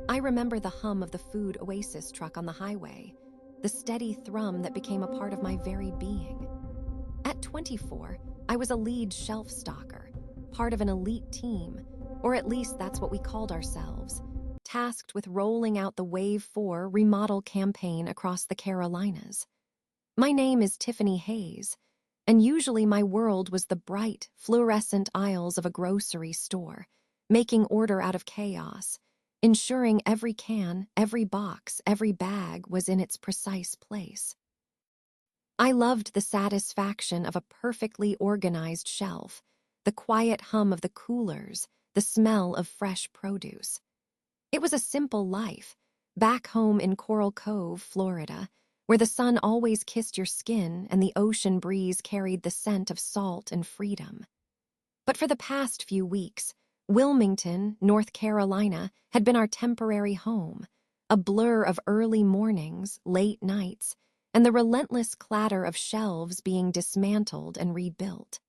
I remember the hum of the food oasis truck on the highway, the steady thrum that became a part of my very being. At 24, I was a lead shelf stalker, part of an elite team, or at least that's what we called ourselves, tasked with rolling out the Wave 4 remodel campaign across the Carolinas. My name is Tiffany Hayes, and usually my world was the bright, fluorescent aisles of a grocery store, making order out of chaos, ensuring every can, every box, every bag was in its precise place. I loved the satisfaction of a perfectly organized shelf, the quiet hum of the coolers, the smell of fresh produce. It was a simple life, back home in Coral Cove, Florida, where the sun always kissed your skin and the ocean breeze carried the scent of salt and freedom. But for the past few weeks, Wilmington, North Carolina, had been our temporary home, a blur of early mornings, late nights, and the relentless clatter of shelves being dismantled and rebuilt.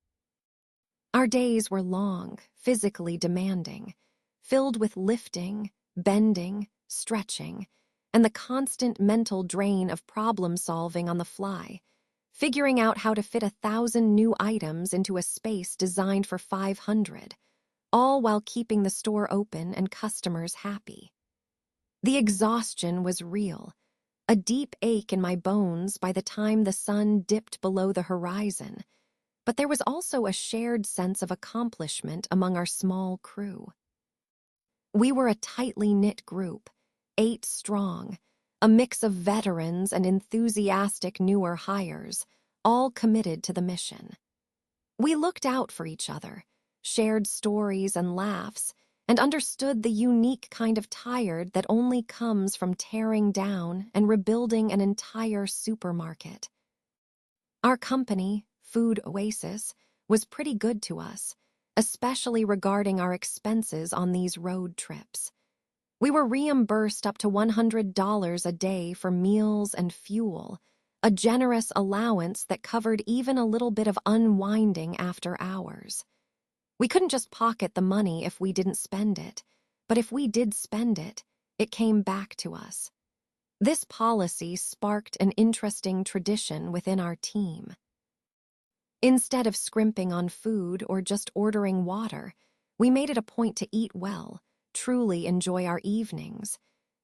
Our days were long, physically demanding, filled with lifting, bending, stretching, and the constant mental drain of problem-solving on the fly, figuring out how to fit 1,000 new items into a space designed for 500, all while keeping the store open and customers happy. The exhaustion was real, a deep ache in my bones by the time the sun dipped below the horizon, but there was also a shared sense of accomplishment among our small crew. We were a tightly knit group, 8 strong, a mix of veterans and enthusiastic newer hires, all committed to the mission. We looked out for each other, shared stories and laughs, and understood the unique kind of tired that only comes from tearing down and rebuilding an entire supermarket. Our company, Food Oasis, was pretty good to us, especially regarding our expenses on these road trips. We were reimbursed up to $100 a day for meals and fuel, a generous allowance that covered even a little bit of unwinding after hours. We couldn't just pocket the money if we didn't spend it, but if we did spend it, it came back to us. This policy sparked an interesting tradition within our team. Instead of scrimping on food or just ordering water, we made it a point to eat well, truly enjoy our evenings,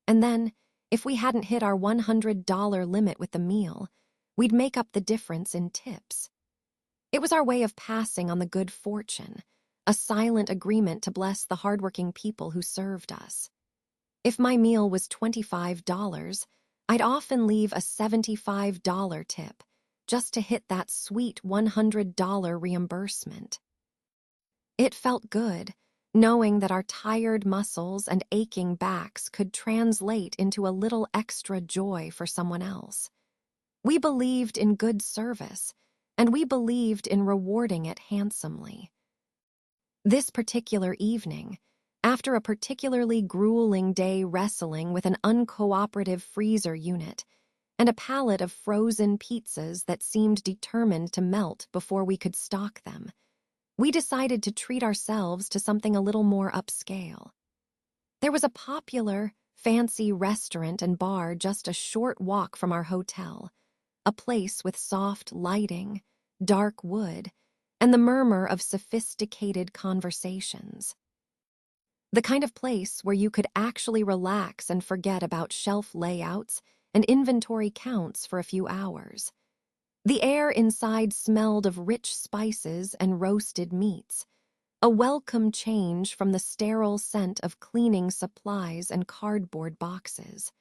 and then, if we hadn't hit our $100 limit with the meal, we'd make up the difference in tips. It was our way of passing on the good fortune, a silent agreement to bless the hardworking people who served us. If my meal was $25, I'd often leave a $75 tip, just to hit that sweet $100 reimbursement. It felt good, knowing that our tired muscles and aching backs could translate into a little extra joy for someone else. We believed in good service, and we believed in rewarding it handsomely. This particular evening, after a particularly grueling day wrestling with an uncooperative freezer unit and a pallet of frozen pizzas that seemed determined to melt before we could stock them, we decided to treat ourselves to something a little more upscale. There was a popular, fancy restaurant and bar just a short walk from our hotel, a place with soft lighting, dark wood, and the murmur of sophisticated conversations. The kind of place where you could actually relax and forget about shelf layouts and inventory counts for a few hours. The air inside smelled of rich spices and roasted meats, a welcome change from the sterile scent of cleaning supplies and cardboard boxes.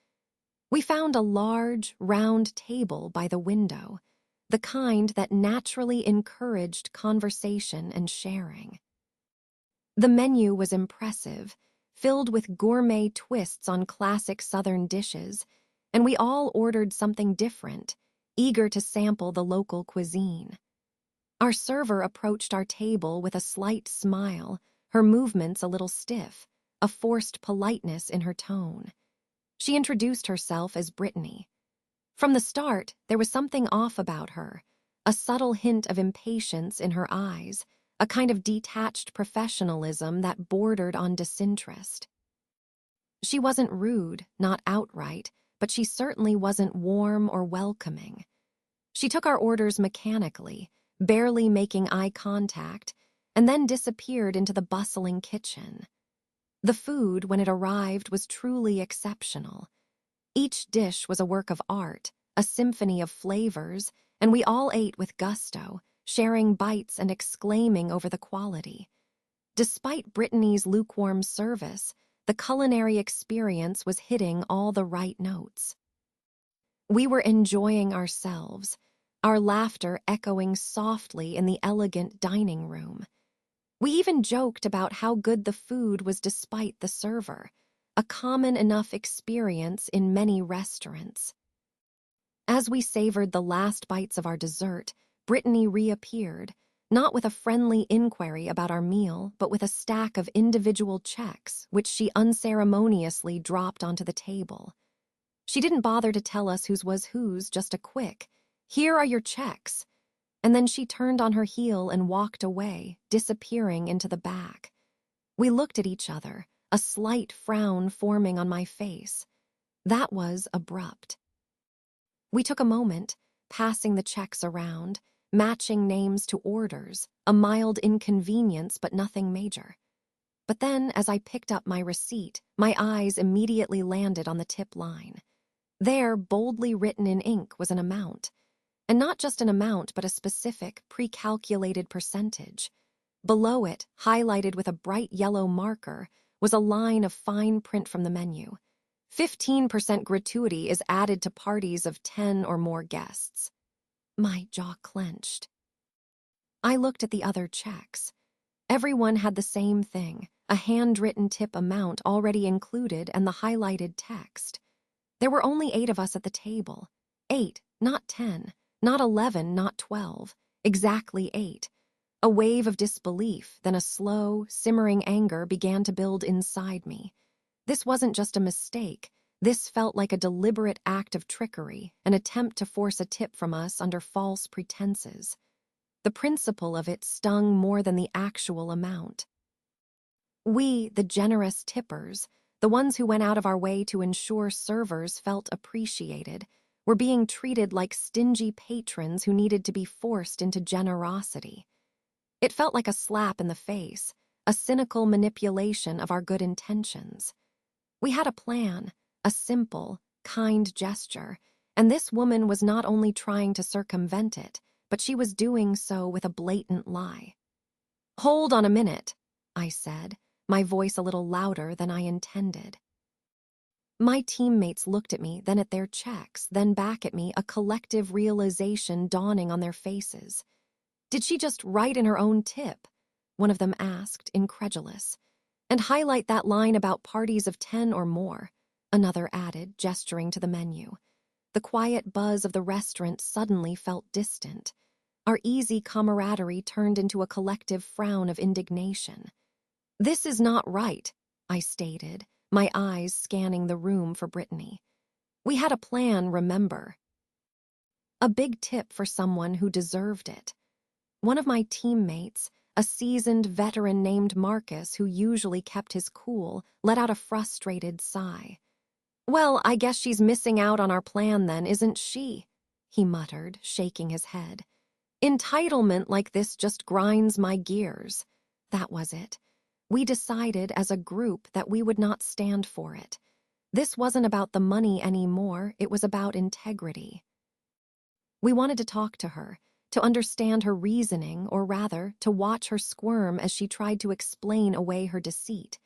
We found a large, round table by the window, the kind that naturally encouraged conversation and sharing. The menu was impressive, filled with gourmet twists on classic Southern dishes, and we all ordered something different, eager to sample the local cuisine. Our server approached our table with a slight smile, her movements a little stiff, a forced politeness in her tone. She introduced herself as Brittany. From the start, there was something off about her, a subtle hint of impatience in her eyes, a kind of detached professionalism that bordered on disinterest. She wasn't rude, not outright, but she certainly wasn't warm or welcoming. She took our orders mechanically, barely making eye contact, and then disappeared into the bustling kitchen. The food, when it arrived, was truly exceptional. Each dish was a work of art, a symphony of flavors, and we all ate with gusto, sharing bites and exclaiming over the quality. Despite Brittany's lukewarm service, the culinary experience was hitting all the right notes. We were enjoying ourselves, our laughter echoing softly in the elegant dining room. We even joked about how good the food was despite the server, a common enough experience in many restaurants. As we savored the last bites of our dessert, Brittany reappeared, not with a friendly inquiry about our meal, but with a stack of individual checks, which she unceremoniously dropped onto the table. She didn't bother to tell us whose was whose, just a quick, "Here are your checks." And then she turned on her heel and walked away, disappearing into the back. We looked at each other, a slight frown forming on my face. That was abrupt. We took a moment, passing the checks around, matching names to orders, a mild inconvenience but nothing major. But then, as I picked up my receipt, my eyes immediately landed on the tip line. There, boldly written in ink, was an amount. And not just an amount, but a specific, pre-calculated percentage. Below it, highlighted with a bright yellow marker, was a line of fine print from the menu. 15% gratuity is added to parties of 10 or more guests. My jaw clenched. I looked at the other checks. Everyone had the same thing, a handwritten tip amount already included and the highlighted text. There were only 8 of us at the table. 8, not 10. Not 11, not 12, exactly 8. A wave of disbelief, then a slow, simmering anger began to build inside me. This wasn't just a mistake. This felt like a deliberate act of trickery, an attempt to force a tip from us under false pretenses. The principle of it stung more than the actual amount. We, the generous tippers, the ones who went out of our way to ensure servers felt appreciated, were being treated like stingy patrons who needed to be forced into generosity. It felt like a slap in the face, a cynical manipulation of our good intentions. We had a plan, a simple, kind gesture, and this woman was not only trying to circumvent it, but she was doing so with a blatant lie. "Hold on a minute," I said, my voice a little louder than I intended. My teammates looked at me, then at their checks, then back at me, a collective realization dawning on their faces. "Did she just write in her own tip?" one of them asked, incredulous. "And highlight that line about parties of 10 or more," another added, gesturing to the menu. The quiet buzz of the restaurant suddenly felt distant. Our easy camaraderie turned into a collective frown of indignation. "This is not right," I stated, my eyes scanning the room for Brittany. "We had a plan, remember." A big tip for someone who deserved it. One of my teammates, a seasoned veteran named Marcus who usually kept his cool, let out a frustrated sigh. "Well, I guess she's missing out on our plan then, isn't she?" he muttered, shaking his head. "Entitlement like this just grinds my gears." That was it. We decided as a group that we would not stand for it. This wasn't about the money anymore, it was about integrity. We wanted to talk to her, to understand her reasoning, or rather, to watch her squirm as she tried to explain away her deceit.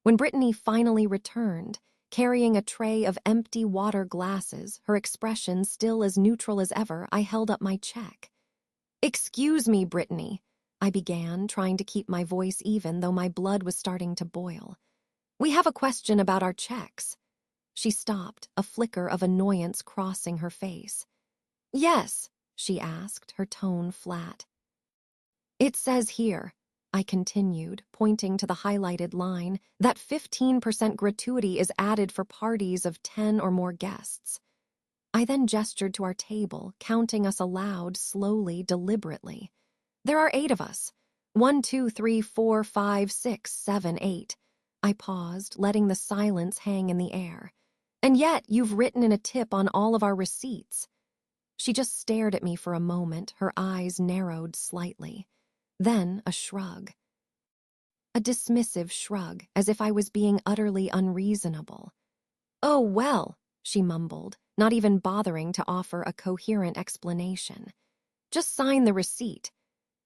When Brittany finally returned, carrying a tray of empty water glasses, her expression still as neutral as ever, I held up my check. "Excuse me, Brittany," I began, trying to keep my voice even, though my blood was starting to boil. "We have a question about our checks." She stopped, a flicker of annoyance crossing her face. "Yes," she asked, her tone flat. "It says here," I continued, pointing to the highlighted line, "that 15% gratuity is added for parties of 10 or more guests." I then gestured to our table, counting us aloud, slowly, deliberately. "There are 8 of us. 1, 2, 3, 4, 5, 6, 7, 8. I paused, letting the silence hang in the air. And yet, you've written in a tip on all of our receipts. She just stared at me for a moment, her eyes narrowed slightly. Then a shrug. A dismissive shrug, as if I was being utterly unreasonable. "Oh, well," she mumbled, not even bothering to offer a coherent explanation. "Just sign the receipt."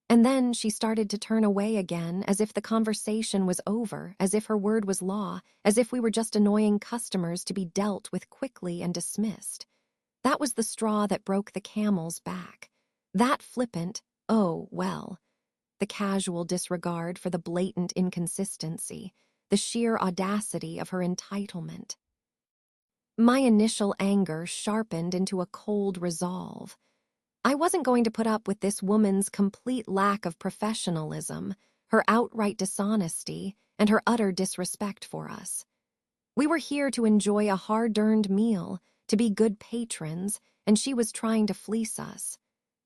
And then she started to turn away again, as if the conversation was over, as if her word was law, as if we were just annoying customers to be dealt with quickly and dismissed. That was the straw that broke the camel's back. That flippant, "oh, well," the casual disregard for the blatant inconsistency, the sheer audacity of her entitlement. My initial anger sharpened into a cold resolve. I wasn't going to put up with this woman's complete lack of professionalism, her outright dishonesty, and her utter disrespect for us. We were here to enjoy a hard-earned meal, to be good patrons, and she was trying to fleece us.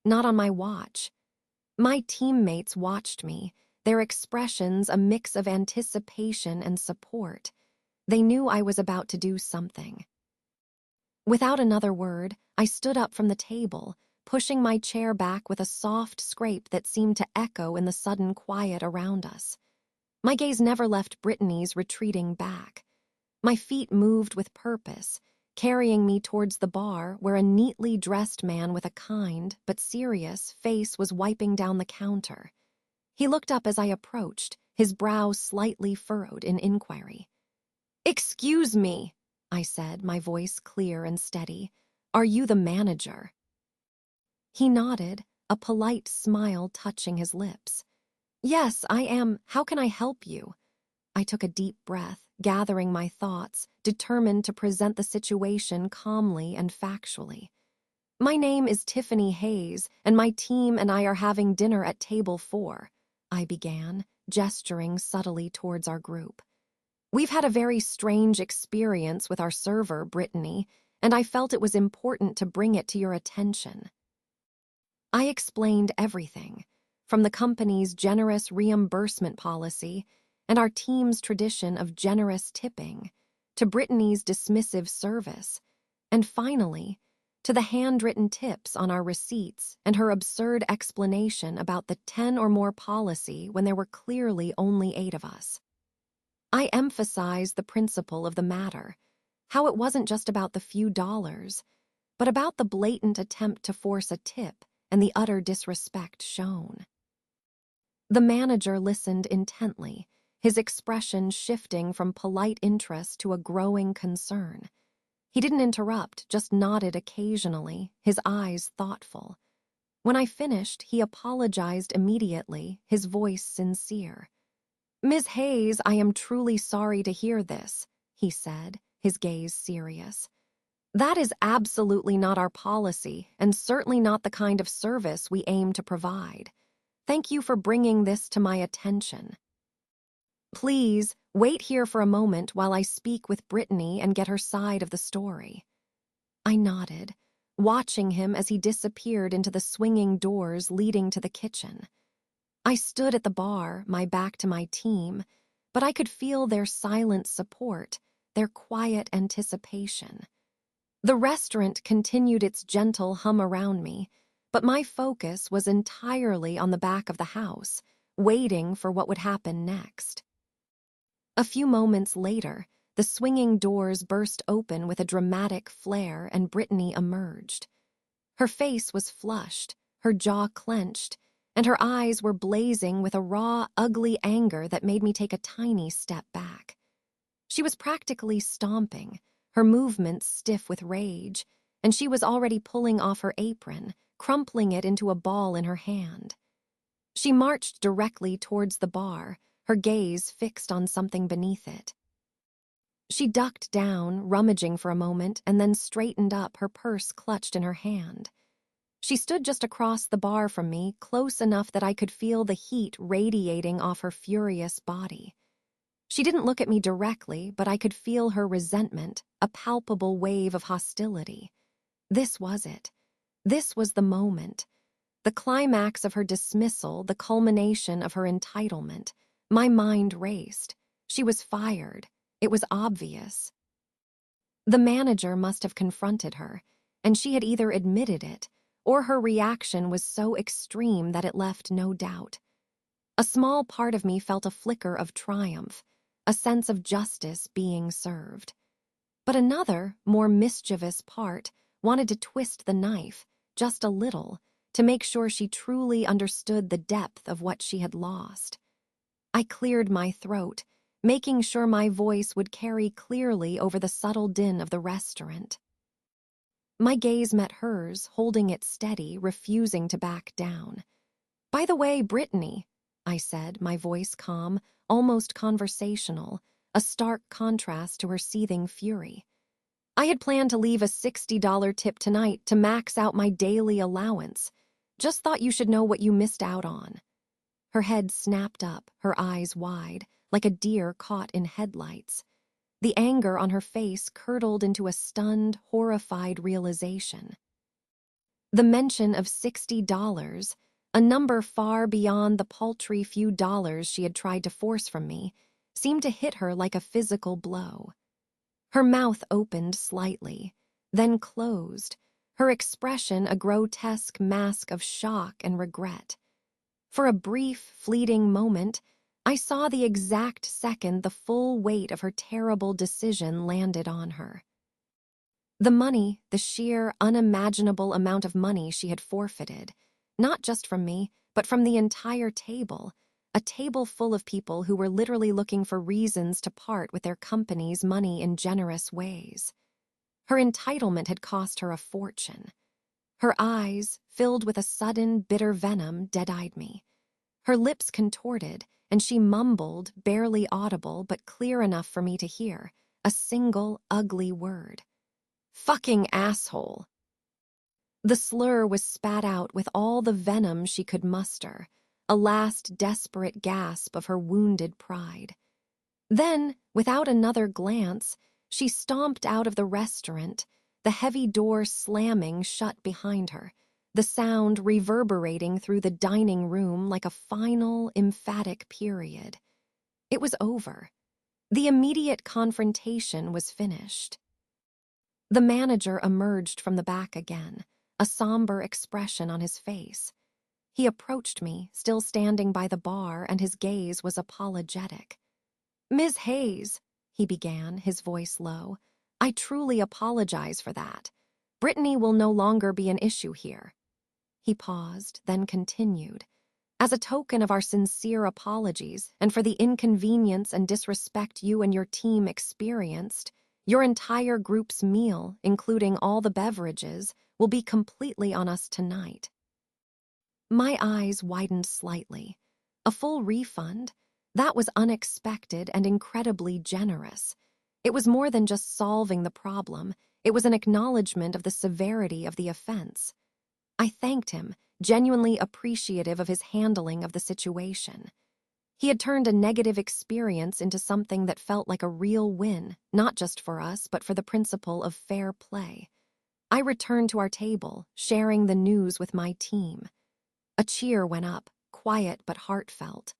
Not on my watch. My teammates watched me, their expressions a mix of anticipation and support. They knew I was about to do something. Without another word, I stood up from the table, pushing my chair back with a soft scrape that seemed to echo in the sudden quiet around us. My gaze never left Brittany's retreating back. My feet moved with purpose, carrying me towards the bar where a neatly dressed man with a kind but serious face was wiping down the counter. He looked up as I approached, his brow slightly furrowed in inquiry. "Excuse me," I said, my voice clear and steady. "Are you the manager?" He nodded, a polite smile touching his lips. "Yes, I am. How can I help you?" I took a deep breath, gathering my thoughts, determined to present the situation calmly and factually. "My name is Tiffany Hayes, and my team and I are having dinner at table 4, I began, gesturing subtly towards our group. "We've had a very strange experience with our server, Brittany, and I felt it was important to bring it to your attention." I explained everything, from the company's generous reimbursement policy and our team's tradition of generous tipping, to Brittany's dismissive service, and finally, to the handwritten tips on our receipts and her absurd explanation about the 10 or more policy when there were clearly only 8 of us. I emphasized the principle of the matter, how it wasn't just about the few dollars, but about the blatant attempt to force a tip and the utter disrespect shown. The manager listened intently, his expression shifting from polite interest to a growing concern. He didn't interrupt, just nodded occasionally, his eyes thoughtful. When I finished, he apologized immediately, his voice sincere. "Ms. Hayes, I am truly sorry to hear this," he said, his gaze serious. "That is absolutely not our policy, and certainly not the kind of service we aim to provide. Thank you for bringing this to my attention. Please, wait here for a moment while I speak with Brittany and get her side of the story." I nodded, watching him as he disappeared into the swinging doors leading to the kitchen. I stood at the bar, my back to my team, but I could feel their silent support, their quiet anticipation. The restaurant continued its gentle hum around me, but my focus was entirely on the back of the house, waiting for what would happen next. A few moments later, the swinging doors burst open with a dramatic flare and Brittany emerged. Her face was flushed, her jaw clenched, and her eyes were blazing with a raw, ugly anger that made me take a tiny step back. She was practically stomping, her movements stiff with rage, and she was already pulling off her apron, crumpling it into a ball in her hand. She marched directly towards the bar, her gaze fixed on something beneath it. She ducked down, rummaging for a moment, and then straightened up, her purse clutched in her hand. She stood just across the bar from me, close enough that I could feel the heat radiating off her furious body. She didn't look at me directly, but I could feel her resentment, a palpable wave of hostility. This was it. This was the moment. The climax of her dismissal, the culmination of her entitlement. My mind raced. She was fired. It was obvious. The manager must have confronted her, and she had either admitted it, or her reaction was so extreme that it left no doubt. A small part of me felt a flicker of triumph, a sense of justice being served. But another, more mischievous part wanted to twist the knife, just a little, to make sure she truly understood the depth of what she had lost. I cleared my throat, making sure my voice would carry clearly over the subtle din of the restaurant. My gaze met hers, holding it steady, refusing to back down. "By the way, Brittany," I said, my voice calm, almost conversational, a stark contrast to her seething fury. "I had planned to leave a $60 tip tonight to max out my daily allowance. Just thought you should know what you missed out on." Her head snapped up, her eyes wide, like a deer caught in headlights. The anger on her face curdled into a stunned, horrified realization. The mention of $60, a number far beyond the paltry few dollars she had tried to force from me, seemed to hit her like a physical blow. Her mouth opened slightly, then closed, her expression a grotesque mask of shock and regret. For a brief, fleeting moment, I saw the exact second the full weight of her terrible decision landed on her. The money, the sheer, unimaginable amount of money she had forfeited, not just from me, but from the entire table, a table full of people who were literally looking for reasons to part with their company's money in generous ways. Her entitlement had cost her a fortune. Her eyes, filled with a sudden, bitter venom, dead-eyed me. Her lips contorted, and she mumbled, barely audible but clear enough for me to hear, a single, ugly word. "Fucking asshole." The slur was spat out with all the venom she could muster, a last desperate gasp of her wounded pride. Then, without another glance, she stomped out of the restaurant, the heavy door slamming shut behind her, the sound reverberating through the dining room like a final, emphatic period. It was over. The immediate confrontation was finished. The manager emerged from the back again, a somber expression on his face. He approached me, still standing by the bar, and his gaze was apologetic. "Ms. Hayes," he began, his voice low, "I truly apologize for that. Brittany will no longer be an issue here." He paused, then continued. "As a token of our sincere apologies and for the inconvenience and disrespect you and your team experienced, your entire group's meal, including all the beverages, will be completely on us tonight." My eyes widened slightly. A full refund? That was unexpected and incredibly generous. It was more than just solving the problem. It was an acknowledgement of the severity of the offense. I thanked him, genuinely appreciative of his handling of the situation. He had turned a negative experience into something that felt like a real win, not just for us, but for the principle of fair play. I returned to our table, sharing the news with my team. A cheer went up, quiet but heartfelt.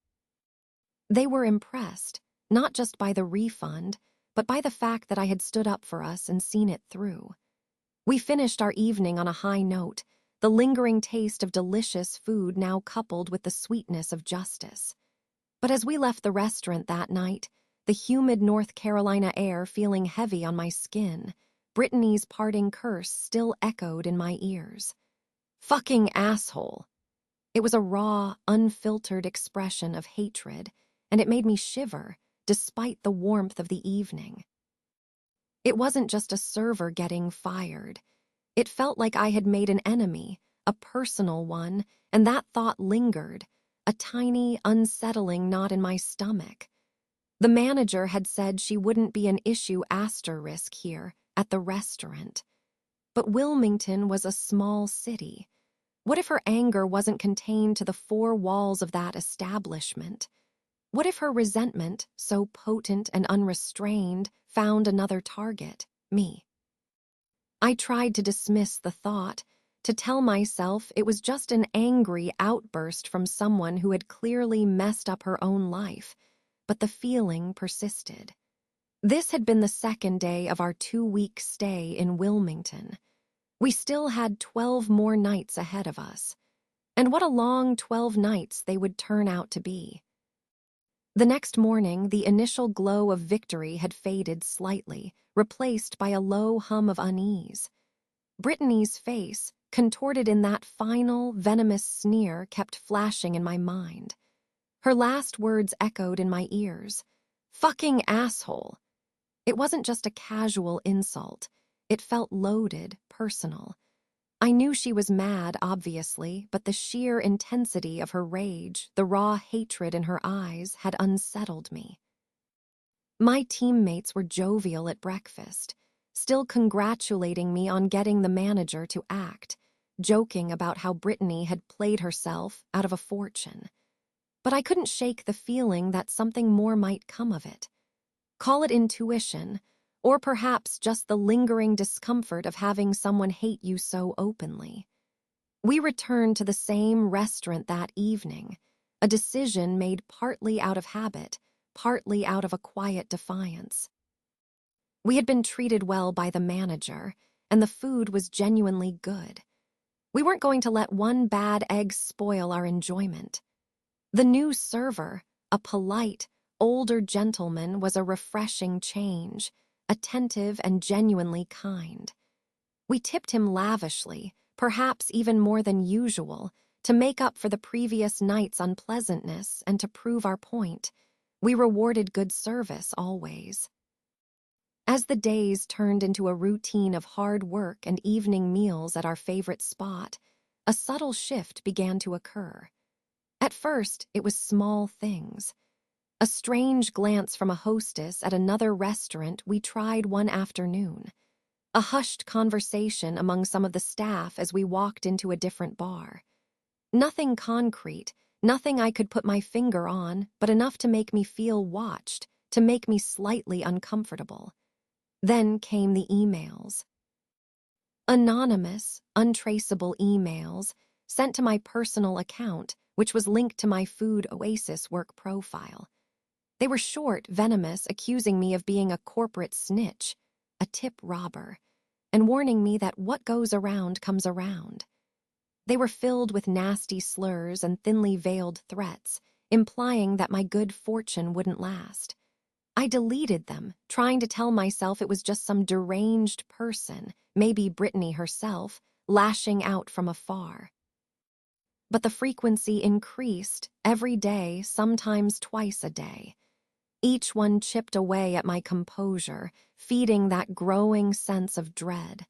They were impressed, not just by the refund, but by the fact that I had stood up for us and seen it through. We finished our evening on a high note, the lingering taste of delicious food now coupled with the sweetness of justice. But as we left the restaurant that night, the humid North Carolina air feeling heavy on my skin, Brittany's parting curse still echoed in my ears. "Fucking asshole." It was a raw, unfiltered expression of hatred, and it made me shiver, despite the warmth of the evening. It wasn't just a server getting fired. It felt like I had made an enemy, a personal one, and that thought lingered, a tiny, unsettling knot in my stomach. The manager had said she wouldn't be an issue asterisk here, at the restaurant. But Wilmington was a small city. What if her anger wasn't contained to the four walls of that establishment? What if her resentment, so potent and unrestrained, found another target, me? I tried to dismiss the thought, to tell myself it was just an angry outburst from someone who had clearly messed up her own life. but the feeling persisted. This had been the second day of our 2-week stay in Wilmington. We still had 12 more nights ahead of us. And what a long 12 nights they would turn out to be. The next morning, the initial glow of victory had faded slightly, replaced by a low hum of unease. Brittany's face, contorted in that final, venomous sneer, kept flashing in my mind. Her last words echoed in my ears. "Fucking asshole." It wasn't just a casual insult. It felt loaded, personal. I knew she was mad, obviously, but the sheer intensity of her rage, the raw hatred in her eyes, had unsettled me. My teammates were jovial at breakfast, still congratulating me on getting the manager to act, joking about how Brittany had played herself out of a fortune. But I couldn't shake the feeling that something more might come of it. Call it intuition, or perhaps just the lingering discomfort of having someone hate you so openly. We returned to the same restaurant that evening, a decision made partly out of habit, partly out of a quiet defiance. We had been treated well by the manager, and the food was genuinely good. We weren't going to let one bad egg spoil our enjoyment. The new server, a polite, older gentleman, was a refreshing change, attentive and genuinely kind. We tipped him lavishly, perhaps even more than usual, to make up for the previous night's unpleasantness and to prove our point. We rewarded good service always. As the days turned into a routine of hard work and evening meals at our favorite spot, a subtle shift began to occur. At first, it was small things. A strange glance from a hostess at another restaurant we tried one afternoon. A hushed conversation among some of the staff as we walked into a different bar. Nothing concrete, nothing I could put my finger on, but enough to make me feel watched, to make me slightly uncomfortable. Then came the emails. Anonymous, untraceable emails sent to my personal account, which was linked to my Food Oasis work profile. They were short, venomous, accusing me of being a corporate snitch, a tip robber, and warning me that what goes around comes around. They were filled with nasty slurs and thinly veiled threats, implying that my good fortune wouldn't last. I deleted them, trying to tell myself it was just some deranged person, maybe Brittany herself, lashing out from afar. But the frequency increased every day, sometimes twice a day. Each one chipped away at my composure, feeding that growing sense of dread.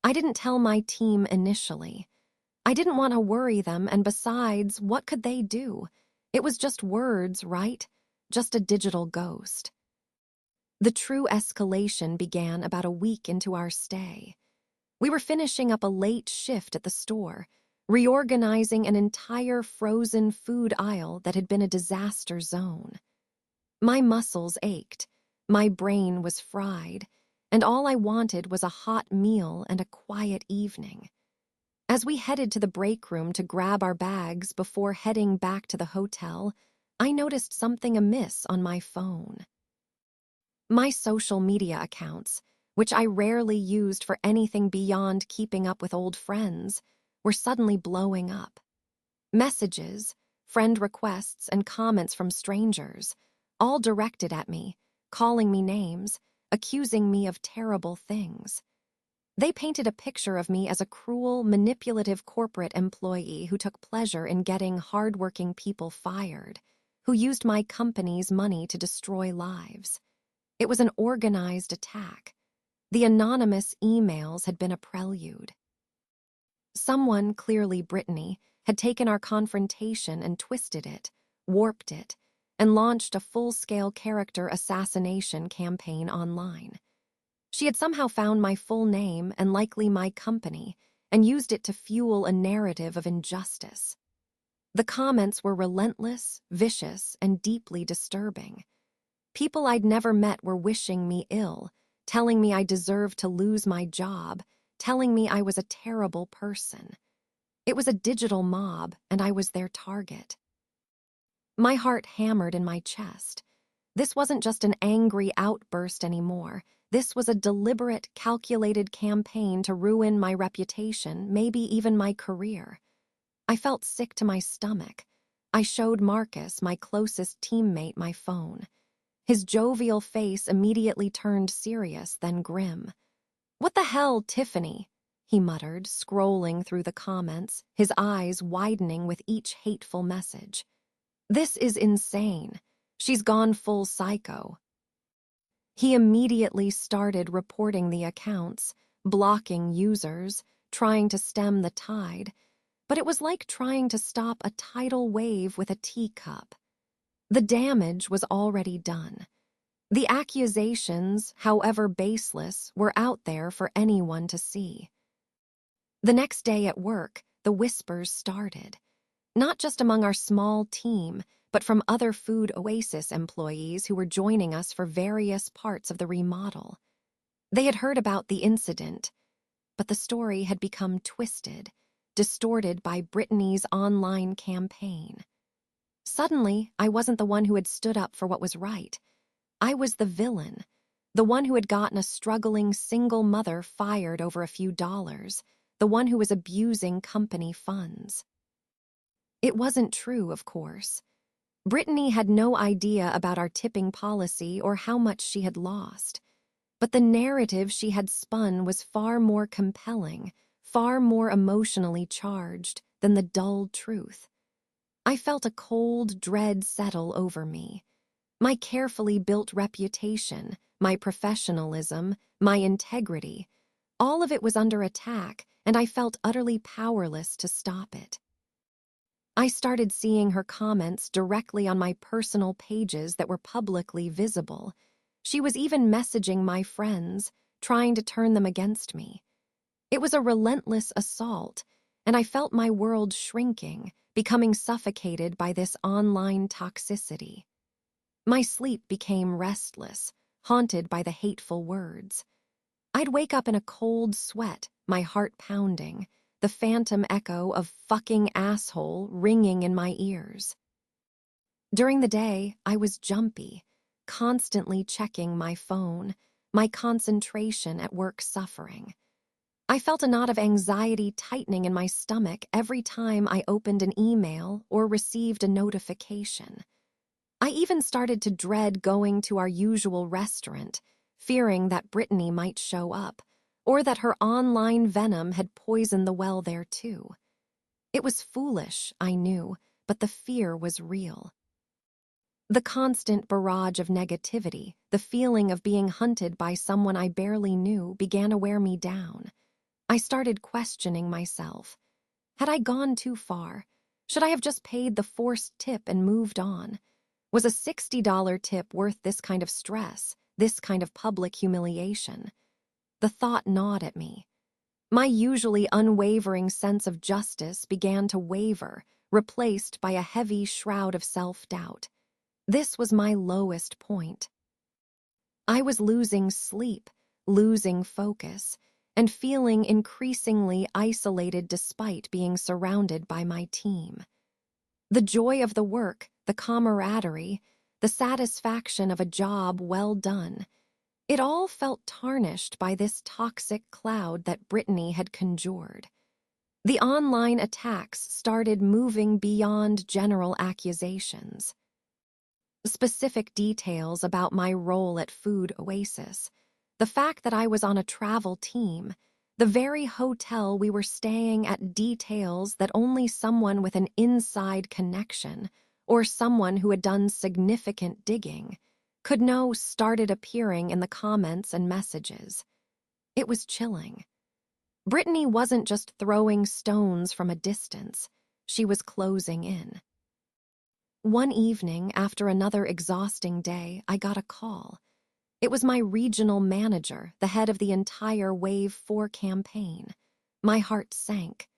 I didn't tell my team initially. I didn't want to worry them, and besides, what could they do? It was just words, right? Just a digital ghost. The true escalation began about a week into our stay. We were finishing up a late shift at the store, reorganizing an entire frozen food aisle that had been a disaster zone. My muscles ached, my brain was fried, and all I wanted was a hot meal and a quiet evening. As we headed to the break room to grab our bags before heading back to the hotel, I noticed something amiss on my phone. My social media accounts, which I rarely used for anything beyond keeping up with old friends, were suddenly blowing up. Messages, friend requests, and comments from strangers, all directed at me, calling me names, accusing me of terrible things. They painted a picture of me as a cruel, manipulative corporate employee who took pleasure in getting hardworking people fired, who used my company's money to destroy lives. It was an organized attack. The anonymous emails had been a prelude. Someone, clearly Brittany, had taken our confrontation and twisted it, warped it, and launched a full-scale character assassination campaign online. She had somehow found my full name and likely my company and used it to fuel a narrative of injustice. The comments were relentless, vicious, and deeply disturbing. People I'd never met were wishing me ill, telling me I deserved to lose my job, telling me I was a terrible person. It was a digital mob, and I was their target. My heart hammered in my chest. This wasn't just an angry outburst anymore. This was a deliberate, calculated campaign to ruin my reputation, maybe even my career. I felt sick to my stomach. I showed Marcus, my closest teammate, my phone. His jovial face immediately turned serious, then grim. "What the hell, Tiffany?" he muttered, scrolling through the comments, his eyes widening with each hateful message. "This is insane. She's gone full psycho." He immediately started reporting the accounts, blocking users, trying to stem the tide, but it was like trying to stop a tidal wave with a teacup. The damage was already done. The accusations, however baseless, were out there for anyone to see. The next day at work, the whispers started. Not just among our small team, but from other Food Oasis employees who were joining us for various parts of the remodel. They had heard about the incident, but the story had become twisted, distorted by Brittany's online campaign. Suddenly, I wasn't the one who had stood up for what was right. I was the villain, the one who had gotten a struggling single mother fired over a few dollars, the one who was abusing company funds. It wasn't true, of course. Brittany had no idea about our tipping policy or how much she had lost. But the narrative she had spun was far more compelling, far more emotionally charged than the dull truth. I felt a cold dread settle over me. My carefully built reputation, my professionalism, my integrity, all of it was under attack, and I felt utterly powerless to stop it. I started seeing her comments directly on my personal pages that were publicly visible. She was even messaging my friends, trying to turn them against me. It was a relentless assault, and I felt my world shrinking, becoming suffocated by this online toxicity. My sleep became restless, haunted by the hateful words. I'd wake up in a cold sweat, my heart pounding, the phantom echo of "fucking asshole" ringing in my ears. During the day, I was jumpy, constantly checking my phone, my concentration at work suffering. I felt a knot of anxiety tightening in my stomach every time I opened an email or received a notification. I even started to dread going to our usual restaurant, fearing that Brittany might show up, or that her online venom had poisoned the well there too. It was foolish, I knew, but the fear was real. The constant barrage of negativity, the feeling of being hunted by someone I barely knew, began to wear me down. I started questioning myself. Had I gone too far? Should I have just paid the forced tip and moved on? Was a $60 tip worth this kind of stress, this kind of public humiliation? The thought gnawed at me. My usually unwavering sense of justice began to waver, replaced by a heavy shroud of self-doubt. This was my lowest point. I was losing sleep, losing focus, and feeling increasingly isolated despite being surrounded by my team. The joy of the work, the camaraderie, the satisfaction of a job well done, it all felt tarnished by this toxic cloud that Brittany had conjured. The online attacks started moving beyond general accusations. Specific details about my role at Food Oasis, the fact that I was on a travel team, the very hotel we were staying at, details that only someone with an inside connection or someone who had done significant digging could know, started appearing in the comments and messages. It was chilling. Brittany wasn't just throwing stones from a distance, she was closing in. One evening, after another exhausting day, I got a call. It was my regional manager, the head of the entire Wave 4 campaign. My heart sank.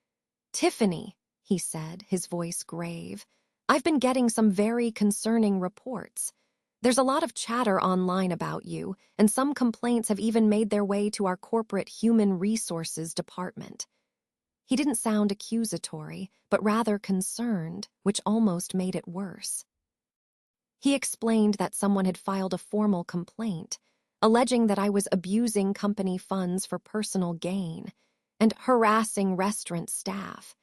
"Tiffany," he said, his voice grave, "I've been getting some very concerning reports. There's a lot of chatter online about you, and some complaints have even made their way to our corporate human resources department." He didn't sound accusatory, but rather concerned, which almost made it worse. He explained that someone had filed a formal complaint, alleging that I was abusing company funds for personal gain and harassing restaurant staff,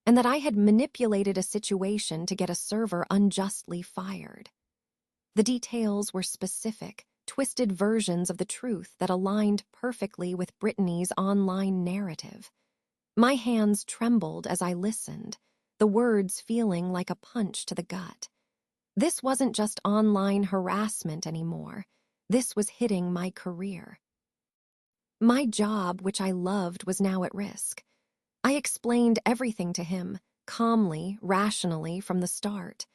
and that I had manipulated a situation to get a server unjustly fired. The details were specific, twisted versions of the truth that aligned perfectly with Brittany's online narrative. My hands trembled as I listened, the words feeling like a punch to the gut. This wasn't just online harassment anymore. This was hitting my career. My job, which I loved, was now at risk. I explained everything to him, calmly, rationally, from the start.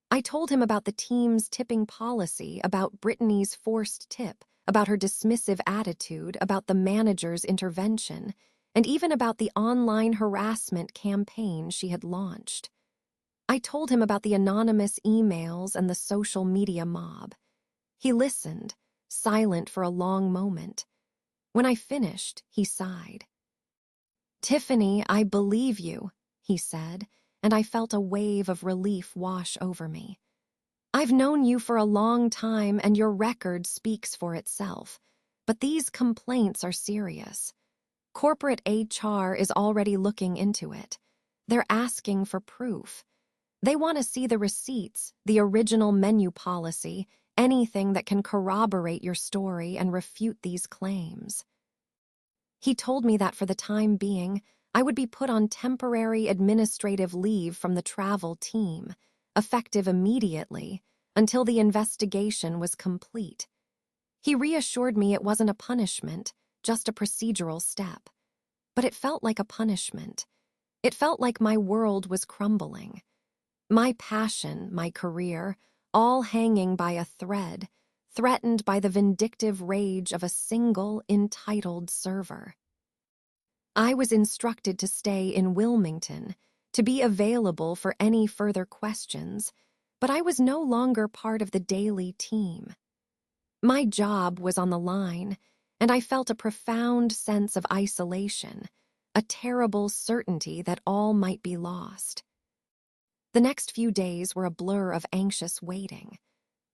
I told him about the team's tipping policy, about Brittany's forced tip, about her dismissive attitude, about the manager's intervention, and even about the online harassment campaign she had launched. I told him about the anonymous emails and the social media mob. He listened, silent for a long moment. When I finished, he sighed. "Tiffany, I believe you," he said, and I felt a wave of relief wash over me. "I've known you for a long time, and your record speaks for itself. But these complaints are serious. Corporate HR is already looking into it. They're asking for proof. They want to see the receipts, the original menu policy, anything that can corroborate your story and refute these claims." He told me that for the time being, I would be put on temporary administrative leave from the travel team, effective immediately, until the investigation was complete. He reassured me it wasn't a punishment, just a procedural step. But it felt like a punishment. It felt like my world was crumbling. My passion, my career, all hanging by a thread, threatened by the vindictive rage of a single entitled server. I was instructed to stay in Wilmington, to be available for any further questions, but I was no longer part of the daily team. My job was on the line, and I felt a profound sense of isolation, a terrible certainty that all might be lost. The next few days were a blur of anxious waiting.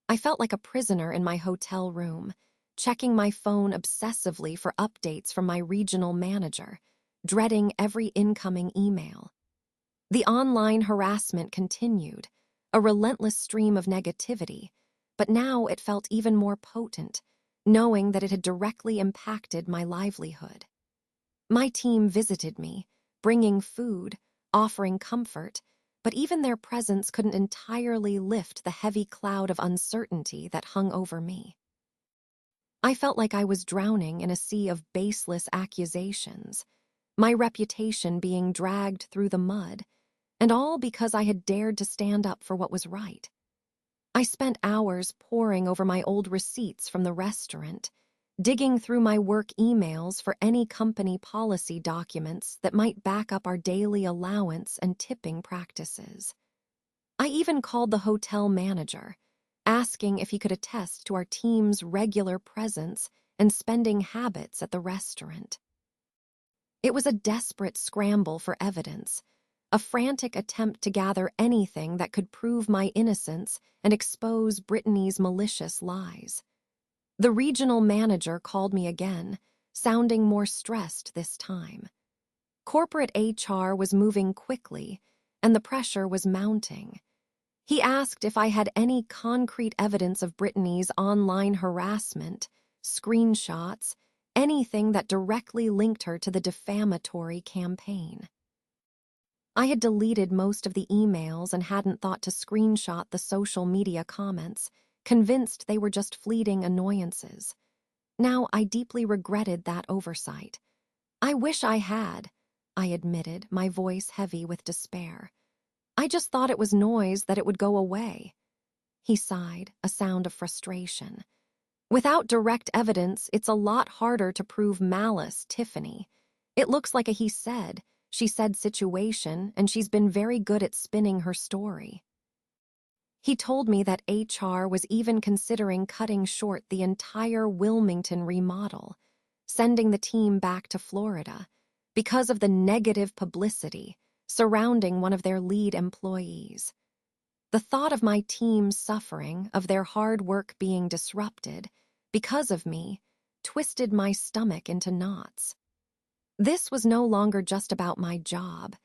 I felt like a prisoner in my hotel room, checking my phone obsessively for updates from my regional manager, dreading every incoming email. The online harassment continued, a relentless stream of negativity, but now it felt even more potent, knowing that it had directly impacted my livelihood. My team visited me, bringing food, offering comfort, but even their presence couldn't entirely lift the heavy cloud of uncertainty that hung over me. I felt like I was drowning in a sea of baseless accusations, my reputation being dragged through the mud, and all because I had dared to stand up for what was right. I spent hours poring over my old receipts from the restaurant, digging through my work emails for any company policy documents that might back up our daily allowance and tipping practices. I even called the hotel manager, asking if he could attest to our team's regular presence and spending habits at the restaurant. It was a desperate scramble for evidence, a frantic attempt to gather anything that could prove my innocence and expose Brittany's malicious lies. The regional manager called me again, sounding more stressed this time. Corporate HR was moving quickly, and the pressure was mounting. He asked if I had any concrete evidence of Brittany's online harassment, screenshots, anything that directly linked her to the defamatory campaign. I had deleted most of the emails and hadn't thought to screenshot the social media comments, convinced they were just fleeting annoyances. Now I deeply regretted that oversight. "I wish I had," I admitted, my voice heavy with despair. "I just thought it was noise, that it would go away." He sighed, a sound of frustration. "Without direct evidence, it's a lot harder to prove malice, Tiffany. It looks like a he said, she said situation, and she's been very good at spinning her story." He told me that HR was even considering cutting short the entire Wilmington remodel, sending the team back to Florida, because of the negative publicity surrounding one of their lead employees. The thought of my team suffering, of their hard work being disrupted, because of me, twisted my stomach into knots. This was no longer just about my job.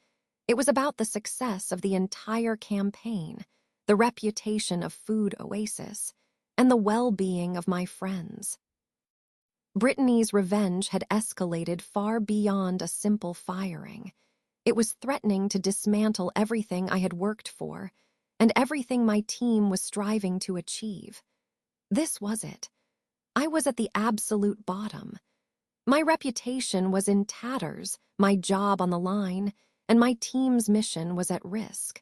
It was about the success of the entire campaign, the reputation of Food Oasis, and the well-being of my friends. Brittany's revenge had escalated far beyond a simple firing. It was threatening to dismantle everything I had worked for, and everything my team was striving to achieve. This was it. I was at the absolute bottom. My reputation was in tatters, my job on the line, and my team's mission was at risk.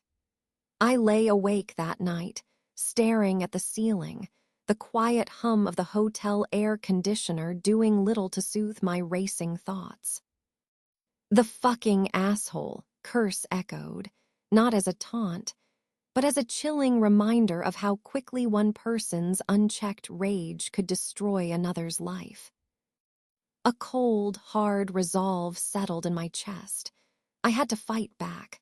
I lay awake that night, staring at the ceiling, the quiet hum of the hotel air conditioner doing little to soothe my racing thoughts. The fucking asshole, curse echoed, not as a taunt, but as a chilling reminder of how quickly one person's unchecked rage could destroy another's life. A cold, hard resolve settled in my chest. I had to fight back.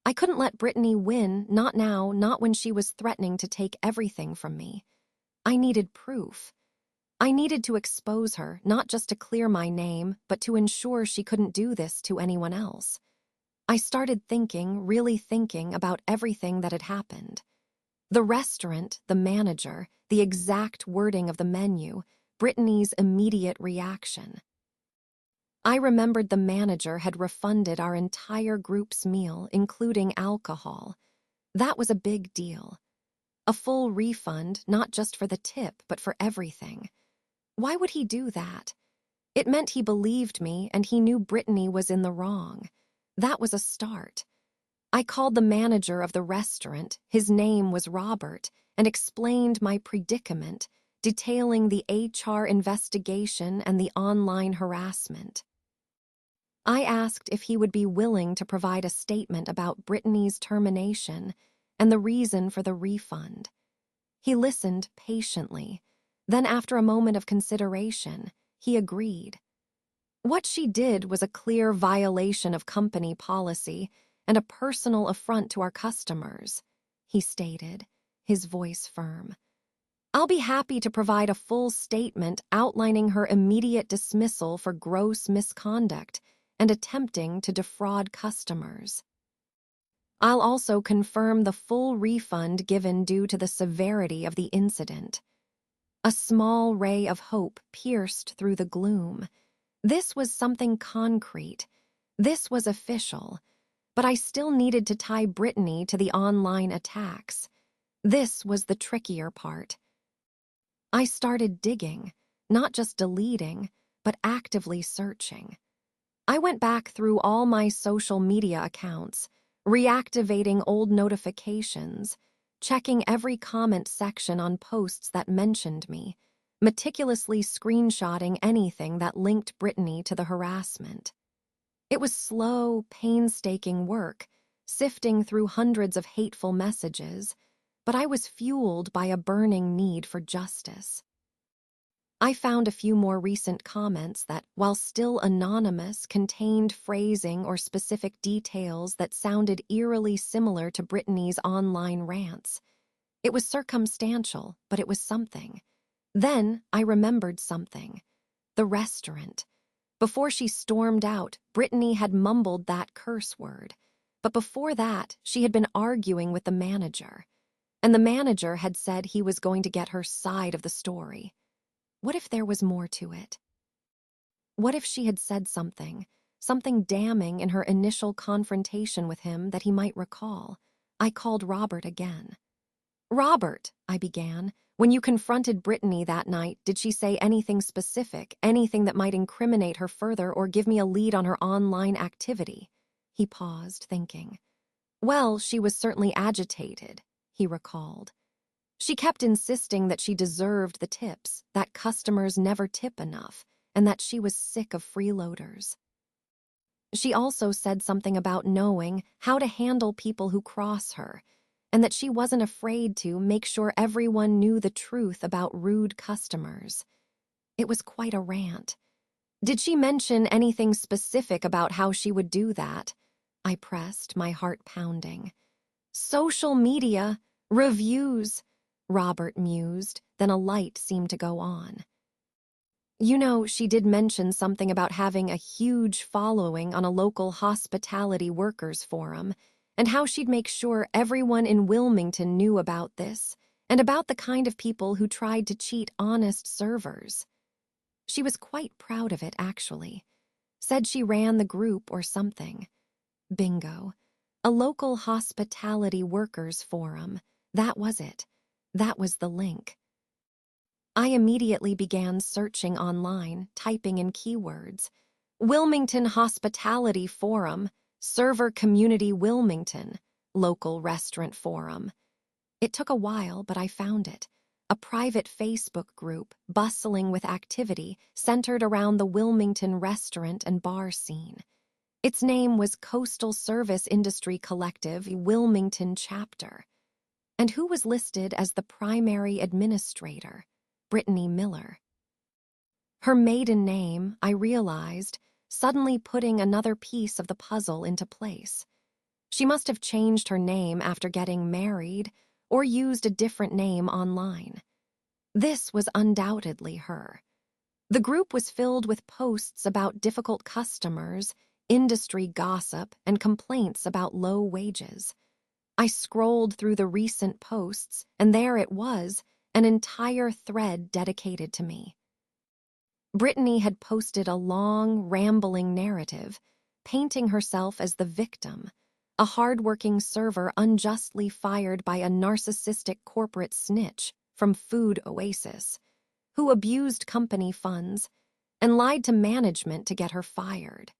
I couldn't let Brittany win, not now, not when she was threatening to take everything from me. I needed proof. I needed to expose her, not just to clear my name, but to ensure she couldn't do this to anyone else. I started thinking, really thinking about everything that had happened. The restaurant, the manager, the exact wording of the menu, Brittany's immediate reaction. I remembered the manager had refunded our entire group's meal, including alcohol. That was a big deal. A full refund, not just for the tip, but for everything. Why would he do that? It meant he believed me and he knew Brittany was in the wrong. That was a start. I called the manager of the restaurant, his name was Robert, and explained my predicament, detailing the HR investigation and the online harassment. I asked if he would be willing to provide a statement about Brittany's termination and the reason for the refund. He listened patiently. Then, after a moment of consideration, he agreed. What she did was a clear violation of company policy and a personal affront to our customers, he stated, his voice firm. I'll be happy to provide a full statement outlining her immediate dismissal for gross misconduct and attempting to defraud customers. I'll also confirm the full refund given due to the severity of the incident. A small ray of hope pierced through the gloom. This was something concrete. This was official. But I still needed to tie Brittany to the online attacks. This was the trickier part. I started digging, not just deleting, but actively searching. I went back through all my social media accounts, reactivating old notifications, checking every comment section on posts that mentioned me, meticulously screenshotting anything that linked Brittany to the harassment. It was slow, painstaking work, sifting through hundreds of hateful messages, but I was fueled by a burning need for justice. I found a few more recent comments that, while still anonymous, contained phrasing or specific details that sounded eerily similar to Brittany's online rants. It was circumstantial, but it was something. Then I remembered something. The restaurant. Before she stormed out, Brittany had mumbled that curse word. But before that, she had been arguing with the manager. And the manager had said he was going to get her side of the story. What if there was more to it? What if she had said something damning in her initial confrontation with him that he might recall? I called Robert again. Robert, I began, when you confronted Brittany that night, did she say anything specific, anything that might incriminate her further or give me a lead on her online activity? He paused, thinking. Well, she was certainly agitated, he recalled. She kept insisting that she deserved the tips, that customers never tip enough, and that she was sick of freeloaders. She also said something about knowing how to handle people who cross her, and that she wasn't afraid to make sure everyone knew the truth about rude customers. It was quite a rant. Did she mention anything specific about how she would do that? I pressed, my heart pounding. Social media, Reviews, Robert mused, then a light seemed to go on. You know, she did mention something about having a huge following on a local hospitality workers forum, and how she'd make sure everyone in Wilmington knew about this, and about the kind of people who tried to cheat honest servers. She was quite proud of it, actually. Said she ran the group or something. Bingo. A local hospitality workers forum. That was it. That was the link. I immediately began searching online, typing in keywords. Wilmington Hospitality Forum, Server Community Wilmington, Local Restaurant Forum. It took a while, but I found it. A private Facebook group bustling with activity centered around the Wilmington restaurant and bar scene. Its name was Coastal Service Industry Collective Wilmington Chapter. And who was listed as the primary administrator? Brittany Miller. Her maiden name, I realized, suddenly putting another piece of the puzzle into place. She must have changed her name after getting married or used a different name online. This was undoubtedly her. The group was filled with posts about difficult customers, industry gossip, and complaints about low wages. I scrolled through the recent posts, and there it was, an entire thread dedicated to me. Brittany had posted a long, rambling narrative, painting herself as the victim, a hardworking server unjustly fired by a narcissistic corporate snitch from Food Oasis, who abused company funds and lied to management to get her fired.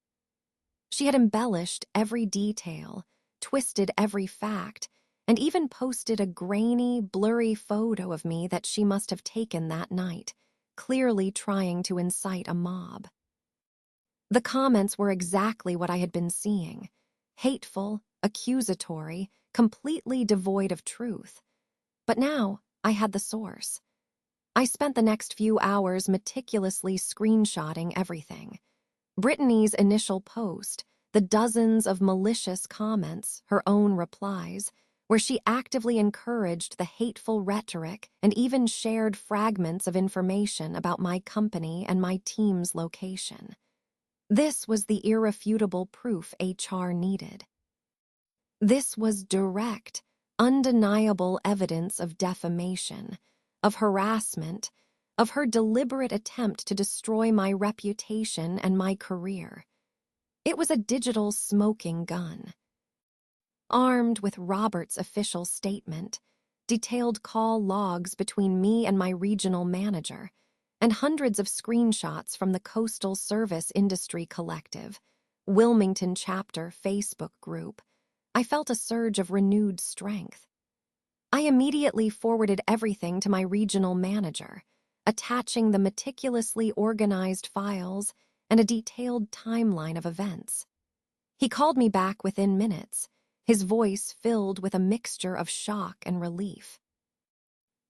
She had embellished every detail, twisted every fact, and even posted a grainy, blurry photo of me that she must have taken that night, clearly trying to incite a mob. The comments were exactly what I had been seeing: hateful, accusatory, completely devoid of truth. But now I had the source. I spent the next few hours meticulously screenshotting everything. Brittany's initial post, the dozens of malicious comments, her own replies, where she actively encouraged the hateful rhetoric and even shared fragments of information about my company and my team's location. This was the irrefutable proof HR needed. This was direct, undeniable evidence of defamation, of harassment, of her deliberate attempt to destroy my reputation and my career. It was a digital smoking gun. Armed with Robert's official statement, detailed call logs between me and my regional manager, and hundreds of screenshots from the Coastal Service Industry Collective, Wilmington Chapter Facebook group, I felt a surge of renewed strength. I immediately forwarded everything to my regional manager, attaching the meticulously organized files and a detailed timeline of events. He called me back within minutes, his voice filled with a mixture of shock and relief.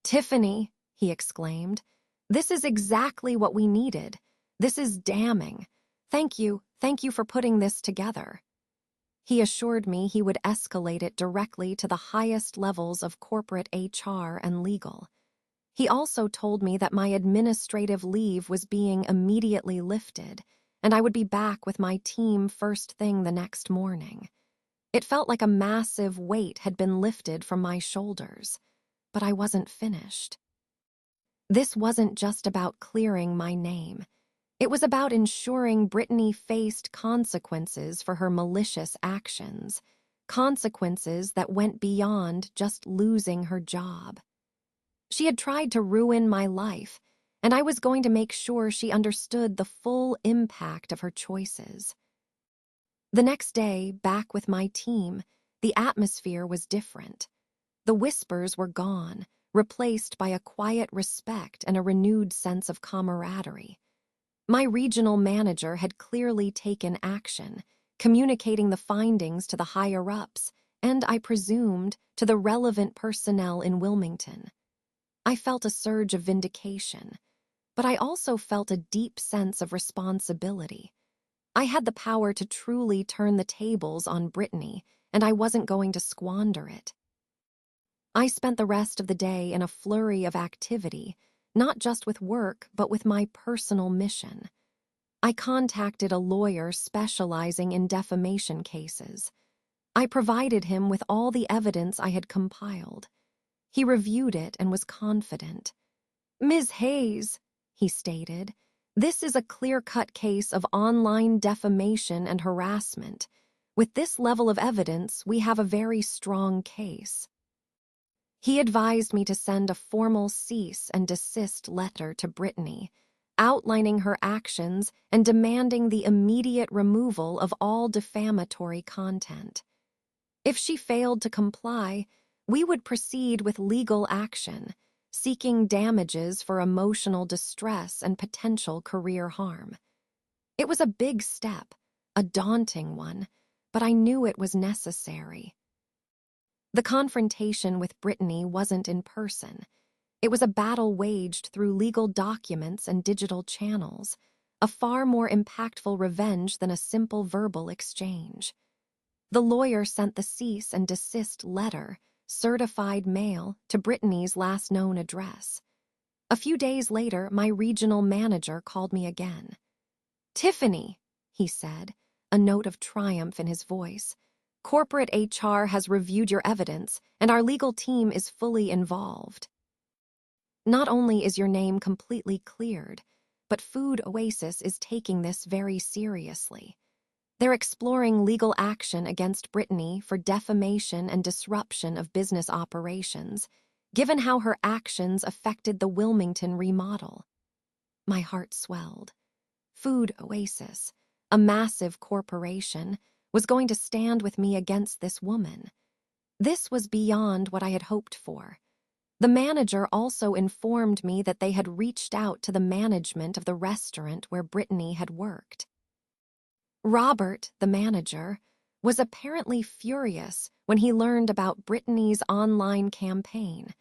"Tiffany," he exclaimed, "this is exactly what we needed. This is damning. Thank you for putting this together." He assured me he would escalate it directly to the highest levels of corporate HR and legal. He also told me that my administrative leave was being immediately lifted, and I would be back with my team first thing the next morning. It felt like a massive weight had been lifted from my shoulders, but I wasn't finished. This wasn't just about clearing my name. It was about ensuring Brittany faced consequences for her malicious actions, consequences that went beyond just losing her job. She had tried to ruin my life, and I was going to make sure she understood the full impact of her choices. The next day, back with my team, the atmosphere was different. The whispers were gone, replaced by a quiet respect and a renewed sense of camaraderie. My regional manager had clearly taken action, communicating the findings to the higher-ups, and, I presumed, to the relevant personnel in Wilmington. I felt a surge of vindication, but I also felt a deep sense of responsibility. I had the power to truly turn the tables on Brittany, and I wasn't going to squander it. I spent the rest of the day in a flurry of activity, not just with work, but with my personal mission. I contacted a lawyer specializing in defamation cases. I provided him with all the evidence I had compiled. He reviewed it and was confident. "Ms. Hayes," he stated, "this is a clear-cut case of online defamation and harassment. With this level of evidence, we have a very strong case." He advised me to send a formal cease and desist letter to Brittany, outlining her actions and demanding the immediate removal of all defamatory content. If she failed to comply, we would proceed with legal action, seeking damages for emotional distress and potential career harm. It was a big step, a daunting one, but I knew it was necessary. The confrontation with Brittany wasn't in person. It was a battle waged through legal documents and digital channels, a far more impactful revenge than a simple verbal exchange. The lawyer sent the cease and desist letter, certified mail, to Brittany's last known address. A few days later, my regional manager called me again. "Tiffany," he said, a note of triumph in his voice, "corporate HR has reviewed your evidence, and our legal team is fully involved. Not only is your name completely cleared, but Food Oasis is taking this very seriously. They're exploring legal action against Brittany for defamation and disruption of business operations, given how her actions affected the Wilmington remodel." My heart swelled. Food Oasis, a massive corporation, was going to stand with me against this woman. This was beyond what I had hoped for. The manager also informed me that they had reached out to the management of the restaurant where Brittany had worked. Robert, the manager, was apparently furious when he learned about Brittany's online campaign,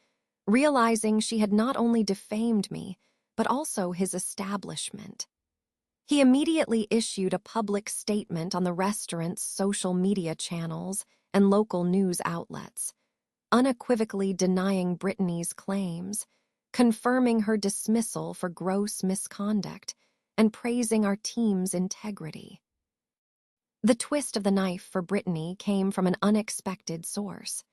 realizing she had not only defamed me, but also his establishment. He immediately issued a public statement on the restaurant's social media channels and local news outlets, unequivocally denying Brittany's claims, confirming her dismissal for gross misconduct, and praising our team's integrity. The twist of the knife for Brittany came from an unexpected source.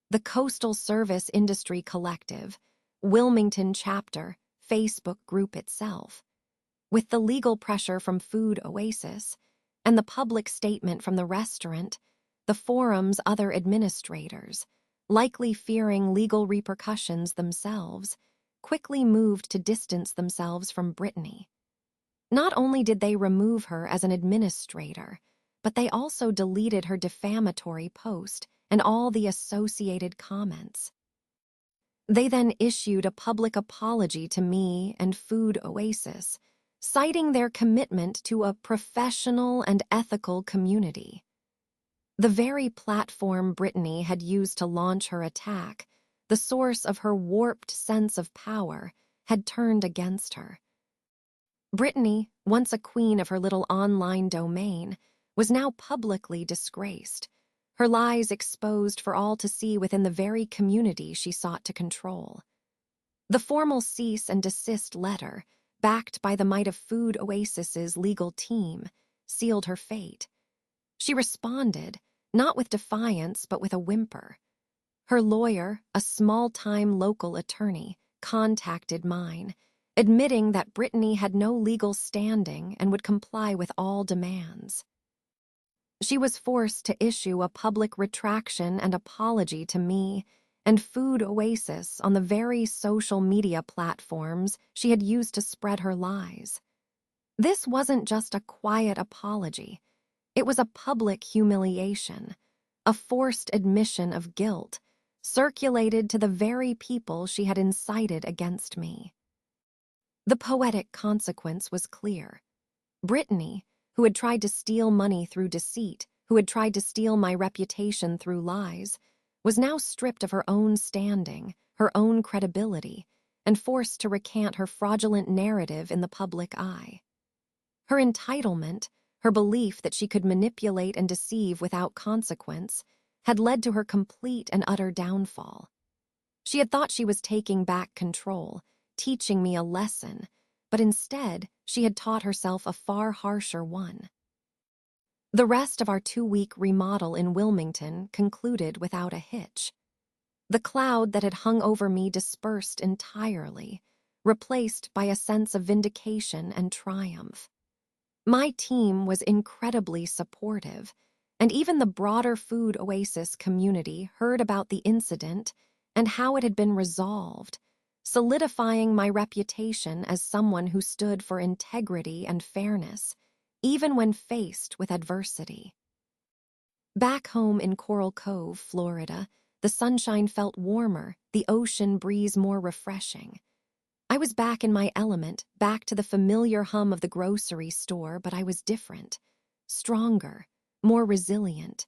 The Coastal Service Industry Collective, Wilmington chapter, Facebook group itself. With the legal pressure from Food Oasis and the public statement from the restaurant, the forum's other administrators, likely fearing legal repercussions themselves, quickly moved to distance themselves from Brittany. Not only did they remove her as an administrator, but they also deleted her defamatory post and all the associated comments. They then issued a public apology to me and Food Oasis, citing their commitment to a professional and ethical community. The very platform Brittany had used to launch her attack, the source of her warped sense of power, had turned against her. Brittany, once a queen of her little online domain, was now publicly disgraced, her lies exposed for all to see within the very community she sought to control. The formal cease and desist letter, backed by the might of Food Oasis's legal team, sealed her fate. She responded, not with defiance but with a whimper. Her lawyer, a small-time local attorney, contacted mine, admitting that Brittany had no legal standing and would comply with all demands. She was forced to issue a public retraction and apology to me and Food Oasis on the very social media platforms she had used to spread her lies. This wasn't just a quiet apology. It was a public humiliation, a forced admission of guilt, circulated to the very people she had incited against me. The poetic consequence was clear. Brittany, who had tried to steal money through deceit, who had tried to steal my reputation through lies, was now stripped of her own standing, her own credibility, and forced to recant her fraudulent narrative in the public eye. Her entitlement, her belief that she could manipulate and deceive without consequence, had led to her complete and utter downfall. She had thought she was taking back control, teaching me a lesson, but instead she had taught herself a far harsher one. The rest of our 2-week remodel in Wilmington concluded without a hitch. The cloud that had hung over me dispersed entirely, replaced by a sense of vindication and triumph. My team was incredibly supportive, and even the broader Food Oasis community heard about the incident and how it had been resolved, solidifying my reputation as someone who stood for integrity and fairness, even when faced with adversity. Back home in Coral Cove, Florida, the sunshine felt warmer, the ocean breeze more refreshing. I was back in my element, back to the familiar hum of the grocery store, but I was different, stronger, more resilient.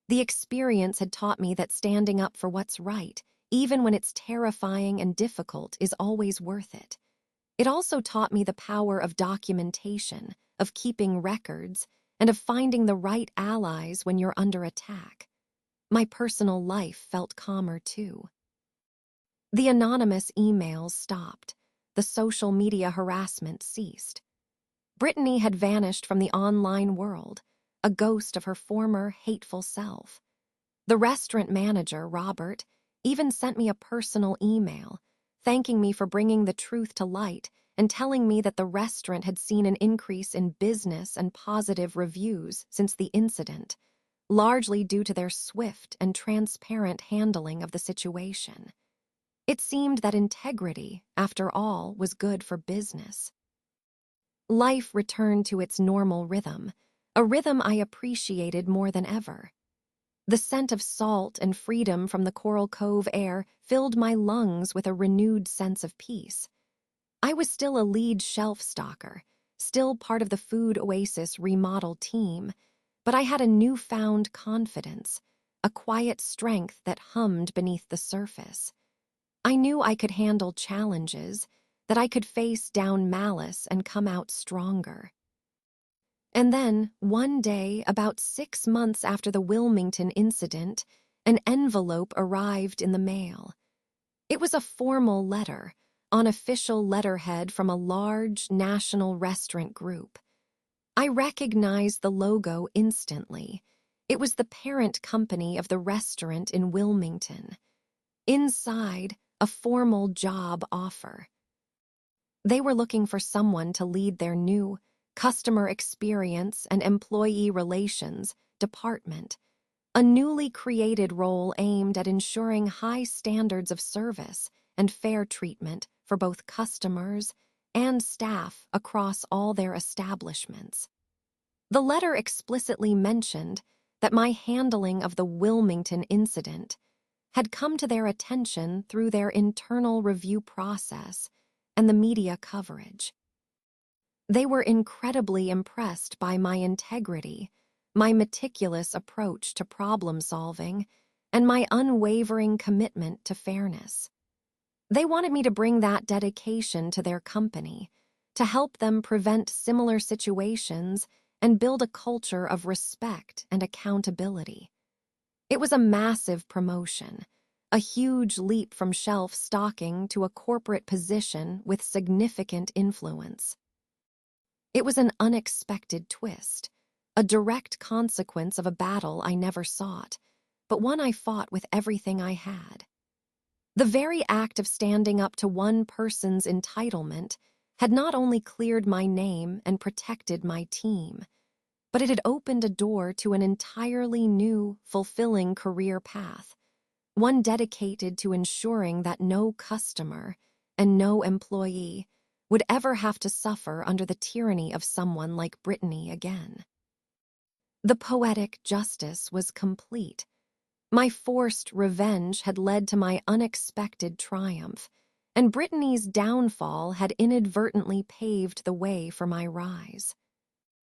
The experience had taught me that standing up for what's right, even when it's terrifying and difficult, is always worth it. It also taught me the power of documentation, of keeping records, and of finding the right allies when you're under attack. My personal life felt calmer too. The anonymous emails stopped. The social media harassment ceased. Brittany had vanished from the online world, a ghost of her former hateful self. The restaurant manager, Robert, even sent me a personal email, thanking me for bringing the truth to light and telling me that the restaurant had seen an increase in business and positive reviews since the incident, largely due to their swift and transparent handling of the situation. It seemed that integrity, after all, was good for business. Life returned to its normal rhythm, a rhythm I appreciated more than ever. The scent of salt and freedom from the Coral Cove air filled my lungs with a renewed sense of peace. I was still a lead shelf stalker, still part of the Food Oasis remodel team, but I had a newfound confidence, a quiet strength that hummed beneath the surface. I knew I could handle challenges, that I could face down malice and come out stronger. And then, one day, about 6 months after the Wilmington incident, an envelope arrived in the mail. It was a formal letter, on official letterhead from a large national restaurant group. I recognized the logo instantly. It was the parent company of the restaurant in Wilmington. Inside, a formal job offer. They were looking for someone to lead their new customer experience and employee relations department, a newly created role aimed at ensuring high standards of service and fair treatment for both customers and staff across all their establishments. The letter explicitly mentioned that my handling of the Wilmington incident had come to their attention through their internal review process and the media coverage. They were incredibly impressed by my integrity, my meticulous approach to problem solving, and my unwavering commitment to fairness. They wanted me to bring that dedication to their company, to help them prevent similar situations and build a culture of respect and accountability. It was a massive promotion, a huge leap from shelf stocking to a corporate position with significant influence. It was an unexpected twist, a direct consequence of a battle I never sought, but one I fought with everything I had. The very act of standing up to one person's entitlement had not only cleared my name and protected my team, but it had opened a door to an entirely new, fulfilling career path, one dedicated to ensuring that no customer and no employee would ever have to suffer under the tyranny of someone like Brittany again. The poetic justice was complete. My forced revenge had led to my unexpected triumph, and Brittany's downfall had inadvertently paved the way for my rise.